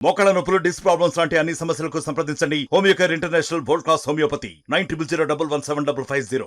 మోకాళ్ళ నొప్పులు, disc problems లాంటి అన్ని సమస్యలకు సంప్రదించండి Homeocare international world class homeopathy 9001175550.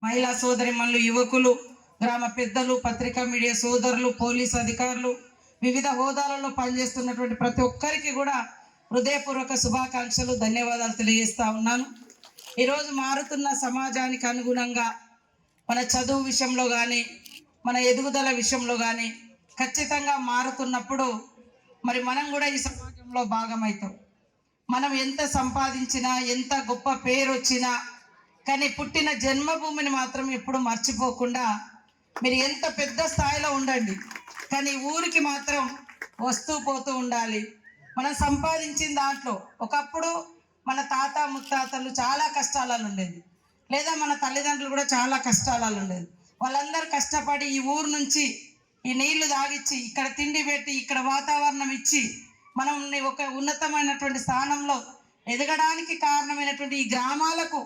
మహిళా సోదరిమణులు, యువకులు, గ్రామ పెద్దలు, పత్రికా మీడియా సోదరులు, పోలీసు అధికారులు, వివిధ హోదాలలో పనిచేస్తున్నటువంటి ప్రతి ఒక్కరికి కూడా హృదయపూర్వక శుభాకాంక్షలు, ధన్యవాదాలు తెలియజేస్తా ఉన్నాను. ఈరోజు మారుతున్న సమాజానికి అనుగుణంగా మన చదువు విషయంలో కానీ, మన ఎదుగుదల విషయంలో కానీ ఖచ్చితంగా మారుతున్నప్పుడు మరి మనం కూడా ఈ సమాజంలో భాగమవుతాం. మనం ఎంత సంపాదించినా, ఎంత గొప్ప పేరు వచ్చినా, కానీ పుట్టిన జన్మభూమిని మాత్రం ఎప్పుడు మర్చిపోకుండా మీరు ఎంత పెద్ద స్థాయిలో ఉండండి, కానీ ఊరికి మాత్రం వస్తూ పోతూ ఉండాలి. మనం సంపాదించిన దాంట్లో ఒకప్పుడు మన తాత ముత్తాతలు చాలా కష్టాలలో ఉండేది, లేదా మన తల్లిదండ్రులు కూడా చాలా కష్టాలలో ఉండేది. వాళ్ళందరూ కష్టపడి ఈ ఊరు నుంచి ఈ నీళ్లు తాగిచ్చి, ఇక్కడ తిండి పెట్టి, ఇక్కడ వాతావరణం ఇచ్చి మనం ఒక ఉన్నతమైనటువంటి స్థానంలో ఎదగడానికి కారణమైనటువంటి ఈ గ్రామాలకు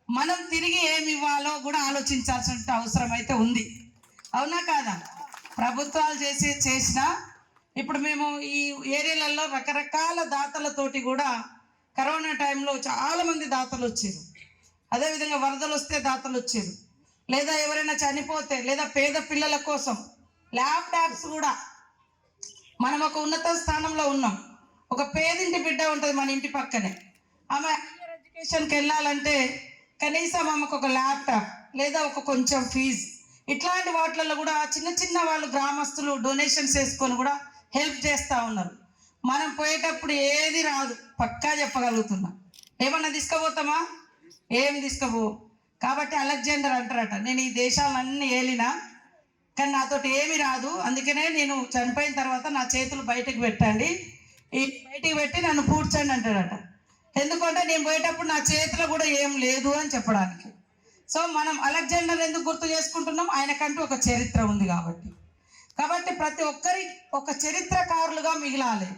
మనం తిరిగి ఏమి ఇవ్వాలో కూడా ఆలోచించాల్సిన అవసరం అయితే ఉంది. అవునా కాదా? ప్రభుత్వాలు చేసినా ఇప్పుడు మేము ఈ ఏరియాలలో రకరకాల దాతలతోటి కూడా కరోనా టైంలో చాలామంది దాతలు వచ్చారు. అదేవిధంగా వరదలు వస్తే దాతలు వచ్చారు, లేదా ఎవరైనా చనిపోతే, లేదా పేద పిల్లల కోసం ల్యాప్టాప్స్ కూడా. మనం ఒక ఉన్నత స్థానంలో ఉన్నాం, ఒక పేదింటి బిడ్డ ఉంటుంది మన ఇంటి పక్కనే, ఆమె హైయర్ ఎడ్యుకేషన్కి వెళ్ళాలంటే కనీసం ఆమెకు ఒక ల్యాప్టాప్ లేదా ఒక కొంచెం ఫీజు, ఇట్లాంటి వాటిలలో కూడా చిన్న చిన్న వాళ్ళు గ్రామస్తులు డొనేషన్స్ వేసుకొని కూడా హెల్ప్ చేస్తూ ఉన్నారు. మనం పోయేటప్పుడు ఏది రాదు, పక్కా చెప్పగలుగుతున్నా. ఏమన్నా తీసుకుపోతామా? ఏమి తీసుకుపో. కాబట్టి అలెగ్జాండర్ అంటారట, నేను ఈ దేశాలన్నీ ఏలినా కానీ నాతోటి ఏమి రాదు, అందుకనే నేను చనిపోయిన తర్వాత నా చేతులు బయటకు పెట్టండి, ఈ బయటికి పెట్టి నన్ను పూడ్చండి అంటాడట. ఎందుకంటే నేను పోయేటప్పుడు నా చేతిలో కూడా ఏం లేదు అని చెప్పడానికి. సో మనం అలెగ్జాండర్ ఎందుకు గుర్తు చేసుకుంటున్నాం? ఆయనకంటూ ఒక చరిత్ర ఉంది కాబట్టి ప్రతి ఒక్కరి ఒక చరిత్రకారులుగా మిగిలాలి,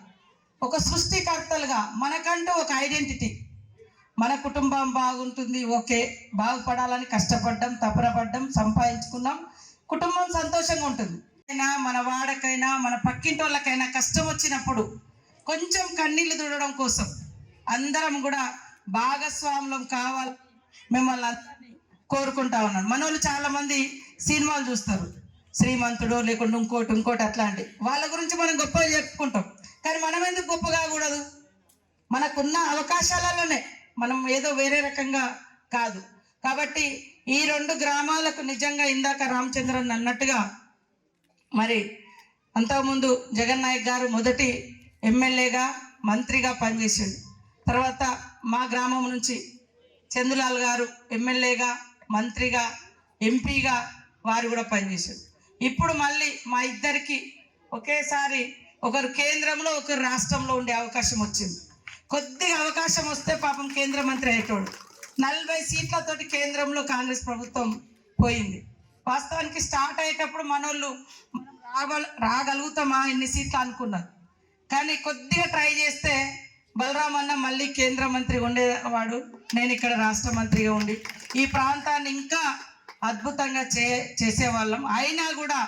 ఒక సృష్టికర్తలుగా. మనకంటూ ఒక ఐడెంటిటీ, మన కుటుంబం బాగుంటుంది, ఓకే, బాగుపడాలని కష్టపడ్డాం, తపనపడ్డాం, సంపాదించుకున్నాం, కుటుంబం సంతోషంగా ఉంటుంది. మన వాడకైనా మన పక్కింటి వాళ్ళకైనా కష్టం వచ్చినప్పుడు కొంచెం కన్నీళ్లు తుడవడం కోసం అందరం కూడా భాగస్వాములం కావాలి, మిమ్మల్ని అందరినీ కోరుకుంటా ఉన్నాను. మన వాళ్ళు చాలామంది సినిమాలు చూస్తారు, శ్రీమంతుడు లేకుండా ఇంకోటి అట్లాంటి వాళ్ళ గురించి మనం గొప్పగా చెప్పుకుంటాం. కానీ మనం ఎందుకు గొప్ప కాకూడదు? మనకున్న అవకాశాలలోనే మనం ఏదో వేరే రకంగా కాదు. కాబట్టి ఈ 2 గ్రామాలకు నిజంగా ఇందాక రామచంద్రన్ అన్నట్టుగా మరి అంతకుముందు జగన్ నాయక్ గారు మొదటి ఎమ్మెల్యేగా, మంత్రిగా పనిచేసిండు. తర్వాత మా గ్రామం నుంచి చందులాల్ గారు ఎమ్మెల్యేగా, మంత్రిగా, ఎంపీగా వారు కూడా పనిచేశారు. ఇప్పుడు మళ్ళీ మా ఇద్దరికి ఒకేసారి ఒకరు కేంద్రంలో ఒకరు రాష్ట్రంలో ఉండే అవకాశం వచ్చింది. కొద్దిగా అవకాశం వస్తే పాపం కేంద్ర మంత్రి అయ్యేటోడు. 40 సీట్లతోటి కేంద్రంలో కాంగ్రెస్ ప్రభుత్వం పోయింది. వాస్తవానికి స్టార్ట్ అయ్యేటప్పుడు మనోళ్ళు మనం రాగలుగుతామా ఇన్ని సీట్లు అనుకున్నారు. కానీ కొద్దిగా ట్రై చేస్తే బలరాం అన్న మళ్ళీ కేంద్ర మంత్రి ఉండేవాడు, నేను ఇక్కడ రాష్ట్ర మంత్రిగా ఉండి ఈ ప్రాంతాన్ని ఇంకా అద్భుతంగా చేసేవాళ్ళం. అయినా కూడా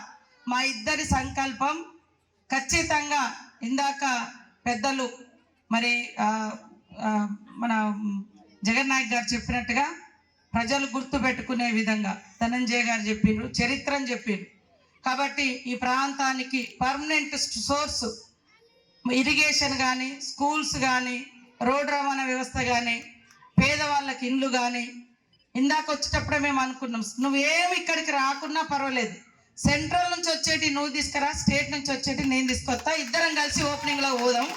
మా ఇద్దరి సంకల్పం ఖచ్చితంగా ఇందాక పెద్దలు మరి మన జగన్ నాయక్ గారు చెప్పినట్టుగా ప్రజలు గుర్తు పెట్టుకునే విధంగా ధనంజయ గారు చెప్పిండ్రు, చరిత్రను చెప్పిండ్రు. కాబట్టి ఈ ప్రాంతానికి పర్మనెంట్ సోర్స్ ఇరిగేషన్ కానీ, స్కూల్స్ కానీ, రోడ్డు రవాణా వ్యవస్థ కానీ, పేదవాళ్ళకి ఇండ్లు కానీ. ఇందాక వచ్చేటప్పుడే మేము అనుకున్నాం, నువ్వేమి ఇక్కడికి రాకున్నా పర్వాలేదు, సెంట్రల్ నుంచి వచ్చేటి నువ్వు తీసుకురా, స్టేట్ నుంచి వచ్చేటి నేను తీసుకొస్తా, ఇద్దరం కలిసి ఓపెనింగ్లో పోదాం,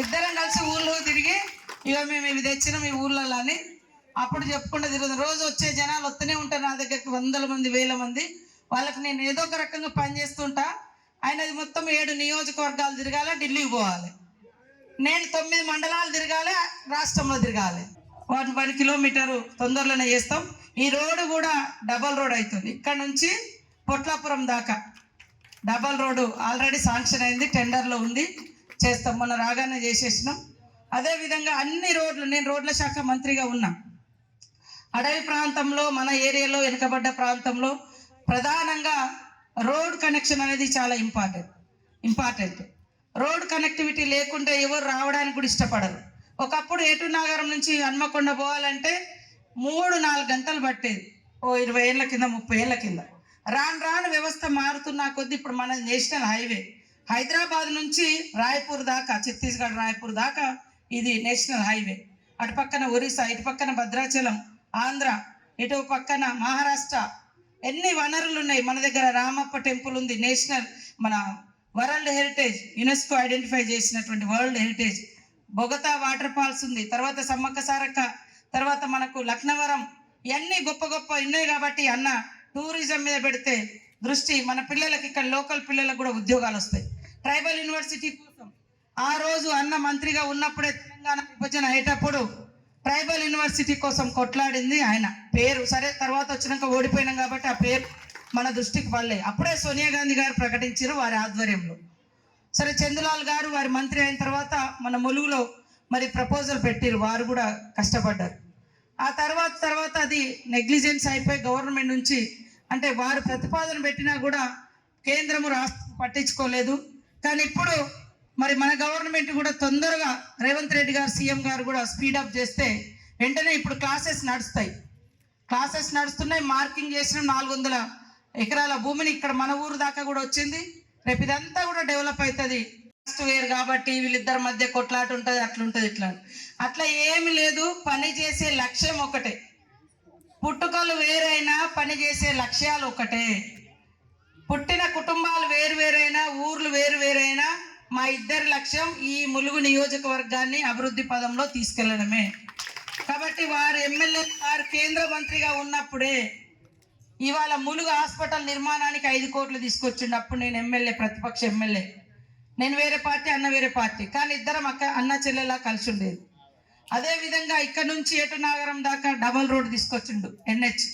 ఇద్దరం కలిసి ఊళ్ళో తిరిగి ఇక మేము ఇవి తెచ్చినాం ఈ ఊళ్ళలో అని అప్పుడు చెప్పుకుంటూ తిరుగుతాం. రోజు వచ్చే జనాలు వస్తూనే ఉంటారు నా దగ్గరికి, 100 మంది 1000 మంది. వాళ్ళకి నేను ఏదో ఒక రకంగా పనిచేస్తుంటా. ఆయనది మొత్తం 7 నియోజకవర్గాలు తిరగాలి, ఢిల్లీకి పోవాలి. నేను 9 మండలాలు తిరగాలి, రాష్ట్రంలో తిరగాలి. 1 కిలోమీటరు తొందరలోనే చేస్తాం. ఈ రోడ్డు కూడా డబల్ రోడ్ అవుతుంది, ఇక్కడ నుంచి పొట్లాపురం దాకా డబల్ రోడ్డు ఆల్రెడీ శాంక్షన్ అయింది, టెండర్లో ఉంది, చేస్తాం. మొన్న రాగానే చేసేసినాం. అదేవిధంగా అన్ని రోడ్లు, నేను రోడ్ల శాఖ మంత్రిగా ఉన్నా, అడవి ప్రాంతంలో మన ఏరియాలో వెనుకబడ్డ ప్రాంతంలో ప్రధానంగా రోడ్ కనెక్షన్ అనేది చాలా ఇంపార్టెంట్. రోడ్ కనెక్టివిటీ లేకుంటే ఎవరు రావడానికి కూడా ఇష్టపడరు. ఒకప్పుడు ఏటూరు నాగారం నుంచి హన్మకొండ పోవాలంటే 3-4 గంటలు పట్టేది, ఓ 20 ఏళ్ళ కింద 30 ఏళ్ళ కింద. రాను రాను వ్యవస్థ మారుతున్న కొద్దీ ఇప్పుడు మన నేషనల్ హైవే హైదరాబాద్ నుంచి రాయ్పూర్ దాకా, ఛత్తీస్గఢ్ రాయ్పూర్ దాకా ఇది నేషనల్ హైవే. అటు పక్కన ఒరిస్సా, ఇటు పక్కన భద్రాచలం, ఆంధ్ర, ఇటు పక్కన మహారాష్ట్ర. ఎన్ని వనరులు ఉన్నాయి మన దగ్గర. రామప్ప టెంపుల్ ఉంది, నేషనల్ మన వరల్డ్ హెరిటేజ్, యునెస్కో ఐడెంటిఫై చేసినటువంటి world heritage. Bogatha water falls ఉంది, తర్వాత సమ్మక్క సారక్క, తర్వాత మనకు లక్నవరం. ఇవన్నీ గొప్ప గొప్ప ఉన్నాయి. కాబట్టి అన్న టూరిజం మీద పెడితే దృష్టి, మన పిల్లలకి ఇక్కడ లోకల్ పిల్లలకు కూడా ఉద్యోగాలు వస్తాయి. ట్రైబల్ యూనివర్సిటీ కోసం ఆ రోజు అన్న మంత్రిగా ఉన్నప్పుడే తెలంగాణ విభజన అయ్యేటప్పుడు ట్రైబల్ యూనివర్సిటీ కోసం కొట్లాడింది ఆయన. పేరు సరే తర్వాత వచ్చినాక ఓడిపోయినాం కాబట్టి ఆ పేరు మన దృష్టికి పడలే. అప్పుడే సోనియా గాంధీ గారు ప్రకటించారు వారి ఆధ్వర్యంలో. సరే చందులాల్ గారు వారి మంత్రి అయిన తర్వాత మన ములుగులో మరి ప్రపోజల్ పెట్టారు, వారు కూడా కష్టపడ్డారు. ఆ తర్వాత అది నెగ్లిజెన్స్ అయిపోయి గవర్నమెంట్ నుంచి, అంటే వారు ప్రతిపాదన పెట్టినా కూడా కేంద్రము రాష్ట్రం పట్టించుకోలేదు. కానీ ఇప్పుడు మరి మన గవర్నమెంట్ కూడా తొందరగా రేవంత్ రెడ్డి గారు సీఎం గారు కూడా స్పీడప్ చేస్తే వెంటనే ఇప్పుడు క్లాసెస్ నడుస్తున్నాయి. మార్కింగ్ చేసిన 400 ఎకరాల భూమిని ఇక్కడ మన ఊరు దాకా కూడా వచ్చింది. రేపు ఇదంతా కూడా డెవలప్ అవుతుంది. వేరు కాబట్టి వీళ్ళిద్దరి మధ్య కొట్లాట ఉంటుంది, అట్లుంటుంది, అట్లా ఏమి లేదు. పని చేసే లక్ష్యం ఒకటే. పుట్టుకలు వేరైనా పని చేసే లక్ష్యాలు ఒకటే. పుట్టిన కుటుంబాలు వేరువేరైనా, ఊర్లు వేరువేరైనా, మా ఇద్దరి లక్ష్యం ఈ ములుగు నియోజకవర్గాన్ని అభివృద్ధి పదంలో తీసుకెళ్లడమే. కాబట్టి వారు ఎమ్మెల్యే, వారు కేంద్ర మంత్రిగా ఉన్నప్పుడే ఇవాళ ములుగు హాస్పిటల్ నిర్మాణానికి 5 కోట్లు తీసుకొచ్చిండప్పుడు నేను ఎమ్మెల్యే, ప్రతిపక్ష ఎమ్మెల్యే. నేను వేరే పార్టీ, అన్న వేరే పార్టీ, కానీ ఇద్దరం అన్న చెల్లెలా కలిసి ఉండేది. అదేవిధంగా ఇక్కడ నుంచి ఏటూరు నాగారం దాకా డబల్ రోడ్ తీసుకొచ్చిండు, NH.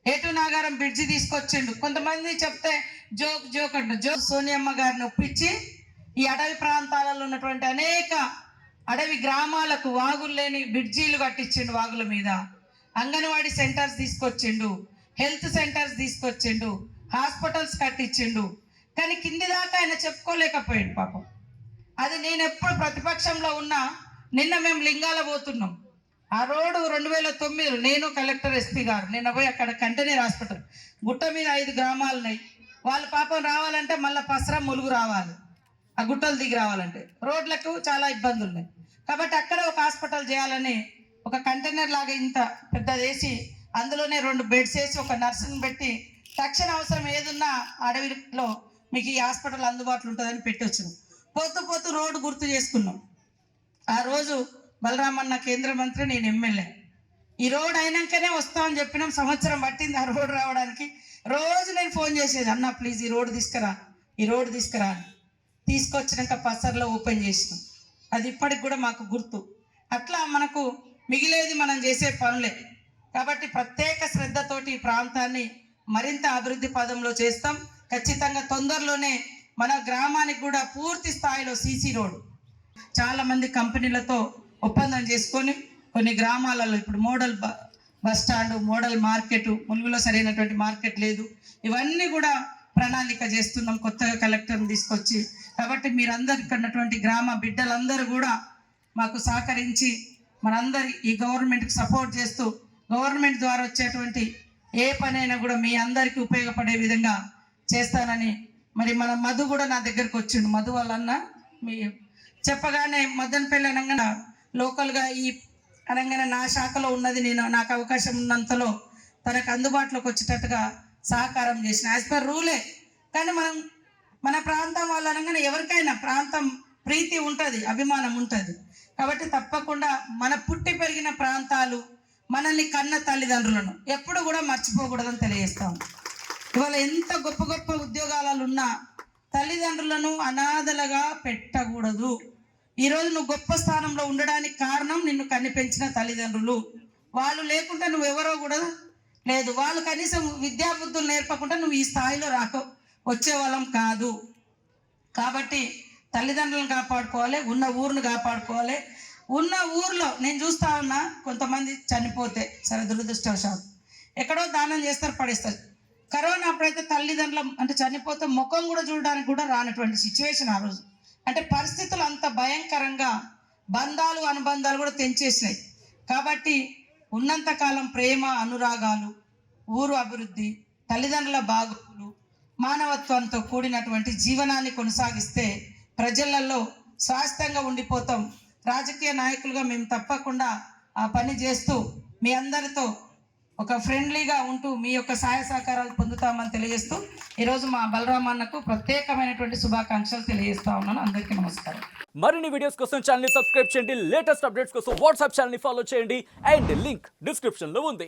ఏటూరు నాగారం బ్రిడ్జి తీసుకొచ్చిండు. కొంతమంది చెప్తే జోక్ అంట. సోనియమ్మ గారిని ఒప్పించి ఈ అడవి ప్రాంతాలలో ఉన్నటువంటి అనేక అడవి గ్రామాలకు వాగులు లేని బ్రిడ్జీలు కట్టించిండు. వాగుల మీద అంగన్వాడీ సెంటర్స్ తీసుకొచ్చిండు, హెల్త్ సెంటర్స్ తీసుకొచ్చిండు, హాస్పిటల్స్ కట్టించిండు. కానీ కింది దాకా ఆయన చెప్పుకోలేకపోయాడు పాపం. అది నేను ఎప్పుడు ప్రతిపక్షంలో ఉన్నా, నిన్న మేము లింగాల పోతున్నాం. ఆ రోడ్డు 2009 నేను కలెక్టర్, SP గారు నిన్న పోయి అక్కడ కంటైనర్ హాస్పిటల్ గుట్ట మీద 5 గ్రామాలు ఉన్నాయి. వాళ్ళు పాపం రావాలంటే మళ్ళీ పసరా ములుగు రావాలి, ఆ గుట్టలు దిగి రావాలంటే రోడ్లకు చాలా ఇబ్బందులు ఉన్నాయి. కాబట్టి అక్కడ ఒక హాస్పిటల్ చేయాలని ఒక కంటైనర్ లాగా ఇంత పెద్దది వేసి అందులోనే 2 బెడ్స్ వేసి ఒక నర్సుని పెట్టి తక్షణ అవసరం ఏదున్నా అడవిలో మీకు ఈ హాస్పిటల్ అందుబాటులో ఉంటుందని పెట్టొచ్చు. పోతూ రోడ్డు గుర్తు చేసుకున్నాం. ఆ రోజు బలరామన్న కేంద్ర మంత్రి, నేను ఎమ్మెల్యే. ఈ రోడ్ అయినాకనే వస్తామని చెప్పినాం. సంవత్సరం పట్టింది ఆ రోడ్డు రావడానికి. రోజు నేను ఫోన్ చేసేది, అన్న ప్లీజ్ ఈ రోడ్డు తీసుకురా అని. తీసుకొచ్చినాక పసర్లో ఓపెన్ చేసినాం. అది ఇప్పటికి కూడా మాకు గుర్తు. అట్లా మనకు మిగిలేది మనం చేసే పనులే. కాబట్టి ప్రత్యేక శ్రద్ధతోటి ఈ ప్రాంతాన్ని మరింత అభివృద్ధి పదంలో చేస్తాం. ఖచ్చితంగా తొందరలోనే మన గ్రామానికి కూడా పూర్తి స్థాయిలో CC రోడ్. చాలామంది కంపెనీలతో ఒప్పందం చేసుకొని కొన్ని గ్రామాలలో ఇప్పుడు model bus stand, model market, ములుగులో సరైనటువంటి మార్కెట్ లేదు. ఇవన్నీ కూడా ప్రణాళిక చేస్తున్నాం కొత్తగా కలెక్టర్ని తీసుకొచ్చి. కాబట్టి మీరందరు ఇక్కడ ఉన్నటువంటి గ్రామ బిడ్డలందరూ కూడా మాకు సహకరించి మనందరి ఈ గవర్నమెంట్కి సపోర్ట్ చేస్తూ గవర్నమెంట్ ద్వారా వచ్చేటువంటి ఏ పనైనా కూడా మీ అందరికీ ఉపయోగపడే విధంగా చేస్తానని. మరి మన మధు కూడా నా దగ్గరకు వచ్చిండు. మధు వాళ్ళన్న మీ చెప్పగానే మదనపల్లి అనగానే లోకల్గా ఈ అనగానే నా శాఖలో ఉన్నది, నేను నాకు అవకాశం ఉన్నంతలో తనకు అందుబాటులోకి వచ్చేటట్టుగా సహకారం చేసిన. యాజ్ పర్ రూలే. కానీ మన ప్రాంతం వాళ్ళు అనగానే ఎవరికైనా ప్రాంతం ప్రీతి ఉంటుంది, అభిమానం ఉంటుంది. కాబట్టి తప్పకుండా మన పుట్టి పెరిగిన ప్రాంతాలు, మనల్ని కన్న తల్లిదండ్రులను ఎప్పుడు కూడా మర్చిపోకూడదని తెలియజేస్తాం. ఇవాళ ఎంత గొప్ప గొప్ప ఉద్యోగాలలో ఉన్నా తల్లిదండ్రులను అనాథలుగా పెట్టకూడదు. ఈరోజు నువ్వు గొప్ప స్థానంలో ఉండడానికి కారణం నిన్ను కన్ని పెంచిన తల్లిదండ్రులు. వాళ్ళు లేకుండా నువ్వెవరో కూడా లేదు. వాళ్ళు కనీసం విద్యాబుద్ధులు నేర్పకుండా నువ్వు ఈ స్థాయిలో వచ్చేవాళ్ళం కాదు. కాబట్టి తల్లిదండ్రులను కాపాడుకోవాలి, ఉన్న ఊరును కాపాడుకోవాలి. ఉన్న ఊర్లో నేను చూస్తా ఉన్నా కొంతమంది చనిపోతే సరే దురదృష్టవశాత్తు ఎక్కడో దానం చేస్తారు, పడేస్తారు. కరోనా అప్పుడైతే తల్లిదండ్రులు అంటే చనిపోతే ముఖం కూడా చూడడానికి కూడా రానటువంటి సిచ్యువేషన్ ఆ రోజు. అంటే పరిస్థితులు అంత భయంకరంగా బంధాలు అనుబంధాలు కూడా తెంచేసినాయి. కాబట్టి ఉన్నంతకాలం ప్రేమ అనురాగాలు, ఊరు అభివృద్ధి, తల్లిదండ్రుల బాగోగులు, మానవత్వంతో కూడినటువంటి జీవనాన్ని కొనసాగిస్తే ప్రజలలో శాశ్వతంగా ఉండిపోతాం. రాజకీయ నాయకులుగా మేము తప్పకుండా ఆ పని చేస్తూ మీ అందరితో ఒక ఫ్రెండ్లీగా ఉంటూ మీ యొక్క సహాయ సహకారాలు పొందుతామని తెలియజేస్తూ ఈరోజు మా బలరామన్నకు ప్రత్యేకమైనటువంటి శుభాకాంక్షలు తెలియజేస్తా ఉన్నాను. అందరికీ నమస్కారం. మరిన్ని వీడియోస్ కోసం ఛానల్ ని సబ్స్క్రైబ్ చేయండి, లేటెస్ట్ అప్డేట్స్ కోసం వాట్సాప్ ఛానల్ ని ఫాలో చేయండి అండ్ లింక్ డిస్క్రిప్షన్ లో ఉంది.